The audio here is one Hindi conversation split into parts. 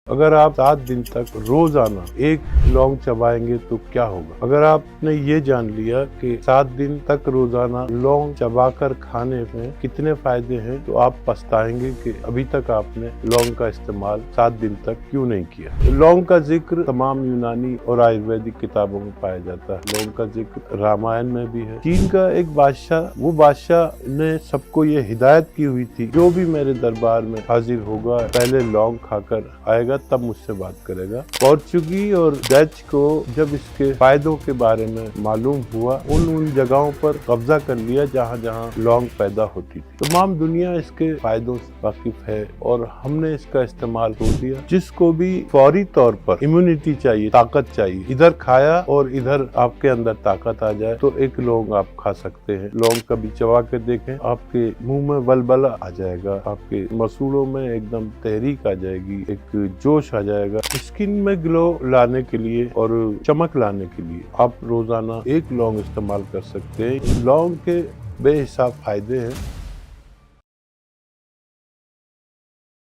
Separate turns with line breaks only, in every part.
अगर आप 7 दिन तक रोजाना एक लौंग चबाएंगे तो क्या होगा। अगर आपने ये जान लिया कि 7 दिन तक रोजाना लौंग चबाकर खाने में कितने फायदे हैं तो आप पछताएंगे कि अभी तक आपने लौंग का इस्तेमाल 7 दिन तक क्यों नहीं किया। लौंग का जिक्र तमाम यूनानी और आयुर्वेदिक किताबों में पाया जाता है। लौंग का जिक्र रामायण में भी है। चीन का एक बादशाह, वो बादशाह ने सबको ये हिदायत की हुई थी, जो भी मेरे दरबार में हाजिर होगा पहले लौंग खाकर आएगा तब मुझसे बात करेगा। पोर्चुगी और डच को जब इसके फायदों के बारे में मालूम हुआ, उन जगहों पर कब्जा कर लिया जहाँ जहाँ लौंग पैदा होती थी। तमाम दुनिया इसके फायदों से वाकिफ है और हमने इसका इस्तेमाल हो दिया। जिसको भी फौरी तौर पर इम्यूनिटी चाहिए, ताकत चाहिए, इधर खाया और इधर आपके अंदर ताकत आ जाए तो एक लौंग आप खा सकते हैं। लौंग कभी चबा के देखें, आपके मुंह में बलबला आ जाएगा, आपके मसूड़ों में एकदम तहरीक आ जाएगी, एक जोश आ जाएगा। स्किन में ग्लो लाने के लिए और चमक लाने के लिए आप रोजाना एक लौंग इस्तेमाल कर सकते हैं। लौंग के बेहिसाब फायदे हैं।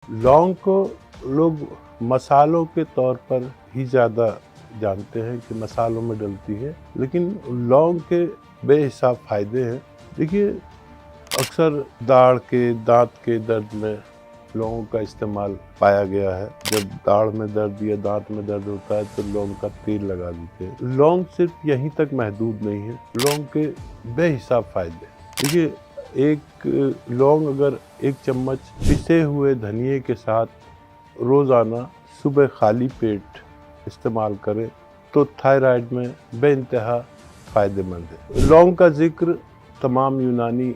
लौंग को लोग मसालों के तौर पर ही ज्यादा जानते हैं कि मसालों में डलती है, लेकिन लौंग के बेहिसाब फायदे हैं। देखिए, अक्सर दाढ़ के, दांत के दर्द में लौंग का इस्तेमाल पाया गया है। जब दाढ़ में दर्द या दांत में दर्द होता है तो लौंग का तेल लगा देते हैं। लौंग सिर्फ यहीं तक महदूद नहीं है, लौंग के बेहिसाब फायदे। देखिए, एक लौंग अगर एक चम्मच पिसे हुए धनिये के साथ रोजाना सुबह खाली पेट इस्तेमाल करें तो थायराइड में बेइंतहा फायदेमंद है। लौंग का जिक्र तमाम यूनानी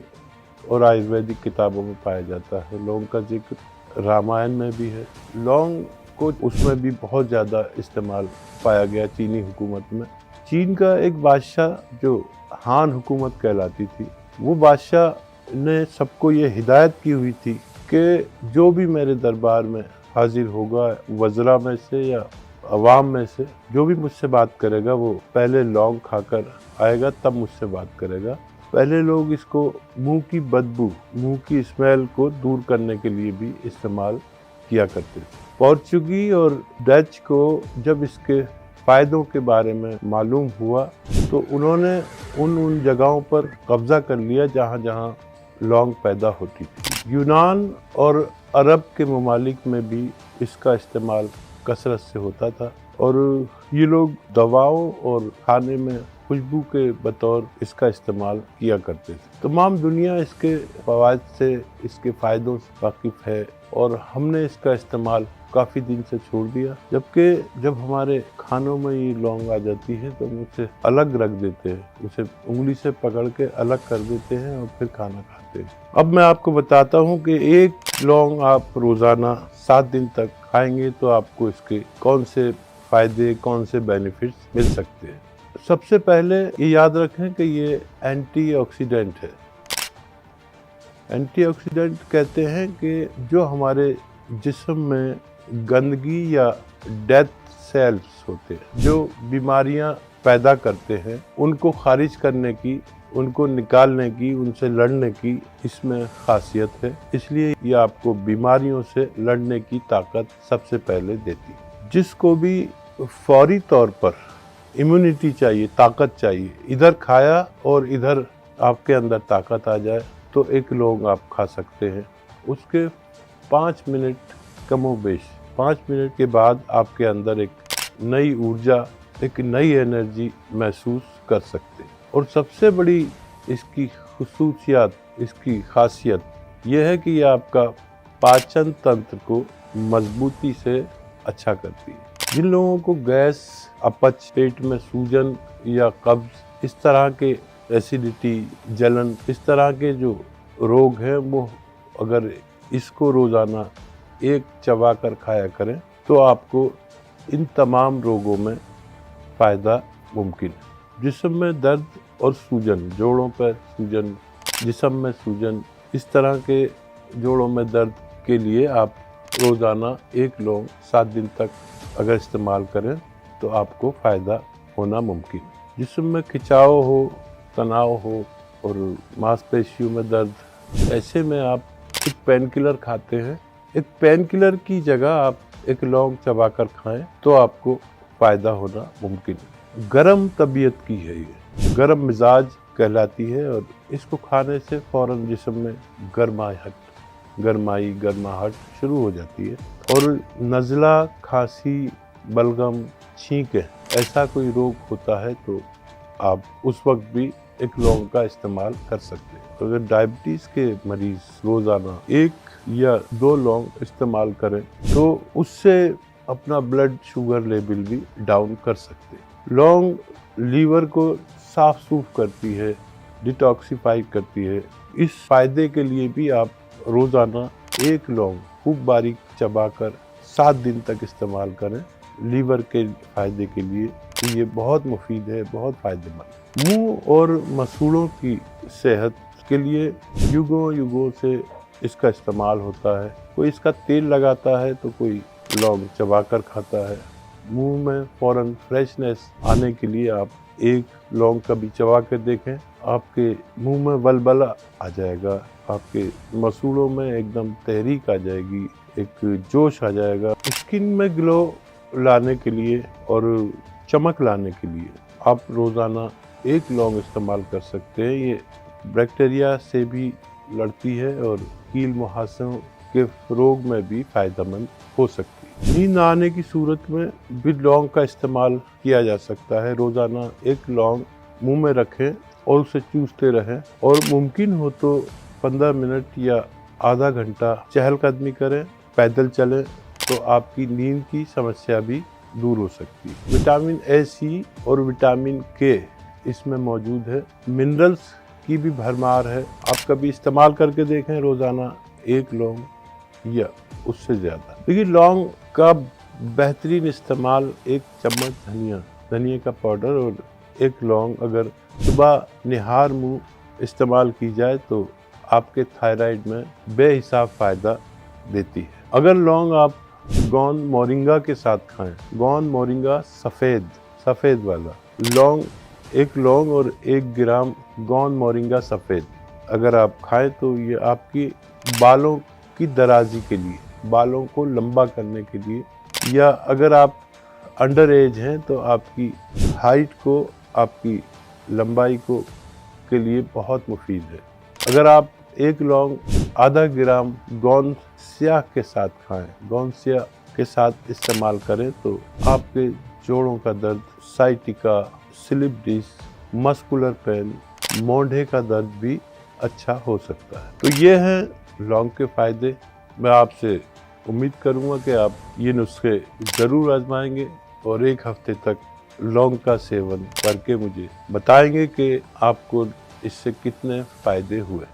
और आयुर्वेदिक किताबों में पाया जाता है। लौंग का जिक्र रामायण में भी है। लौंग को उसमें भी बहुत ज़्यादा इस्तेमाल पाया गया चीनी हुकूमत में। चीन का एक बादशाह जो हान हुकूमत कहलाती थी, वो बादशाह ने सबको ये हिदायत की हुई थी कि जो भी मेरे दरबार में हाजिर होगा, वज़रा में से या अवाम में से जो भी मुझसे बात करेगा वो पहले लौंग खाकर आएगा तब मुझसे बात करेगा। पहले लोग इसको मुंह की बदबू, मुंह की स्मेल को दूर करने के लिए भी इस्तेमाल किया करते थे। पोर्चुगी और डच को जब इसके फायदों के बारे में मालूम हुआ तो उन्होंने उन जगहों पर कब्जा कर लिया जहाँ जहाँ लौंग पैदा होती थी। यूनान और अरब के ममालिक में भी इसका इस्तेमाल कसरत से होता था और ये लोग दवाओं और खाने में खुशबू के बतौर इसका इस्तेमाल किया करते थे। तमाम दुनिया इसके फवायद से, इसके फ़ायदों से वाकिफ़ है और हमने इसका इस्तेमाल काफ़ी दिन से छोड़ दिया। जबकि जब हमारे खानों में ये लौंग आ जाती है तो हम उसे अलग रख देते हैं, उसे उंगली से पकड़ के अलग कर देते हैं और फिर खाना खाते हैं। अब मैं आपको बताता हूँ कि एक लौंग आप रोज़ाना 7 दिन तक खाएंगे तो आपको इसके कौन से फ़ायदे, कौन से बेनिफिट्स मिल सकते हैं। सबसे पहले ये याद रखें कि ये एंटीऑक्सीडेंट है। एंटीऑक्सीडेंट कहते हैं कि जो हमारे जिस्म में गंदगी या डेथ सेल्स होते हैं, जो बीमारियां पैदा करते हैं, उनको खारिज करने की, उनको निकालने की, उनसे लड़ने की इसमें खासियत है। इसलिए ये आपको बीमारियों से लड़ने की ताकत सबसे पहले देती है। जिसको भी फौरी तौर पर इम्यूनिटी चाहिए, ताकत चाहिए, इधर खाया और इधर आपके अंदर ताकत आ जाए तो एक लौंग आप खा सकते हैं। उसके 5 मिनट कमोबेश 5 मिनट के बाद आपके अंदर एक नई ऊर्जा, एक नई एनर्जी महसूस कर सकते हैं। और सबसे बड़ी इसकी खुसूसियत, इसकी खासियत यह है कि यह आपका पाचन तंत्र को मजबूती से अच्छा करती है। जिन लोगों को गैस, अपच, पेट में सूजन या कब्ज, इस तरह के एसिडिटी, जलन, इस तरह के जो रोग हैं, वो अगर इसको रोज़ाना एक चबा कर खाया करें तो आपको इन तमाम रोगों में फ़ायदा मुमकिन है। जिस्म में दर्द और सूजन, जोड़ों पर सूजन, जिस्म में सूजन, इस तरह के जोड़ों में दर्द के लिए आप रोज़ाना एक लौंग 7 दिन तक अगर इस्तेमाल करें तो आपको फ़ायदा होना मुमकिन है। जिस्म में खिंचाव हो, तनाव हो और मांसपेशियों में दर्द, ऐसे में आप एक पेन किलर खाते हैं एक पेन किलर की जगह आप एक लौंग चबाकर खाएं तो आपको फ़ायदा होना मुमकिन है। गरम तबीयत की है ये, गरम मिजाज कहलाती है और इसको खाने से फ़ौरन जिस्म में गर्माहट शुरू हो जाती है और नज़ला, खांसी, बलगम, छींकें ऐसा कोई रोग होता है तो आप उस वक्त भी एक लौंग का इस्तेमाल कर सकते हैं। अगर डायबिटीज़ के मरीज़ रोज़ाना 1 या 2 लौंग इस्तेमाल करें तो उससे अपना ब्लड शुगर लेवल भी डाउन कर सकते हैं। लौंग लीवर को साफ सूफ करती है, डिटॉक्सिफाई करती है। इस फ़ायदे के लिए भी आप रोज़ाना 1 लौंग खूब बारीक चबाकर 7 दिन तक इस्तेमाल करें। लीवर के फ़ायदे के लिए ये बहुत मुफीद है, बहुत फ़ायदेमंद। मुंह और मसूड़ों की सेहत के लिए युगों से इसका इस्तेमाल होता है। कोई इसका तेल लगाता है तो कोई लौंग चबाकर खाता है। मुंह में फ़ौरन फ्रेशनेस आने के लिए आप 1 लौंग कभी चबा कर देखें, आपके मुंह में बलबला आ जाएगा, आपके मसूड़ों में एकदम तहरीक आ जाएगी, एक जोश आ जाएगा। स्किन में ग्लो लाने के लिए और चमक लाने के लिए आप रोज़ाना 1 लौंग इस्तेमाल कर सकते हैं। ये बैक्टीरिया से भी लड़ती है और कील मुहासों के रोग में भी फ़ायदेमंद हो सकती है। नींद न आने की सूरत में भी लौंग का इस्तेमाल किया जा सकता है। रोज़ाना 1 लौंग मुंह में रखें और उसे चूसते रहें और मुमकिन हो तो 15 मिनट या आधा घंटा चहलकदमी करें, पैदल चलें तो आपकी नींद की समस्या भी दूर हो सकती है। विटामिन ए, सी और विटामिन के इसमें मौजूद है। मिनरल्स की भी भरमार है। आप कभी इस्तेमाल करके देखें रोज़ाना 1 लौंग या उससे ज़्यादा। देखिए लौंग का बेहतरीन इस्तेमाल 1 चम्मच धनिया का पाउडर और 1 लौंग अगर सुबह निहार मुँह इस्तेमाल की जाए तो आपके थायराइड में बेहिसाब फ़ायदा देती है। अगर लौंग आप गोंद मोरिंगा के साथ खाएं, गोंद मोरिंगा सफ़ेद वाला लौंग, 1 लौंग और 1 ग्राम गोंद मोरिंगा सफ़ेद अगर आप खाएं तो ये आपकी बालों की दराजी के लिए, बालों को लंबा करने के लिए, या अगर आप अंडर एज हैं तो आपकी हाइट को, आपकी लंबाई को के लिए बहुत मुफीद है। अगर आप 1 लौंग आधा ग्राम गोंद स्याह के साथ खाएं, गोंद स्याह के साथ इस्तेमाल करें तो आपके जोड़ों का दर्द, sciatica, slip disc, muscular pain, मोंढे का दर्द भी अच्छा हो सकता है। तो ये हैं लौंग के फ़ायदे। मैं आपसे उम्मीद करूँगा कि आप ये नुस्खे ज़रूर आजमाएंगे और 1 हफ्ते तक लौंग का सेवन करके मुझे बताएंगे कि आपको इससे कितने फ़ायदे हुए।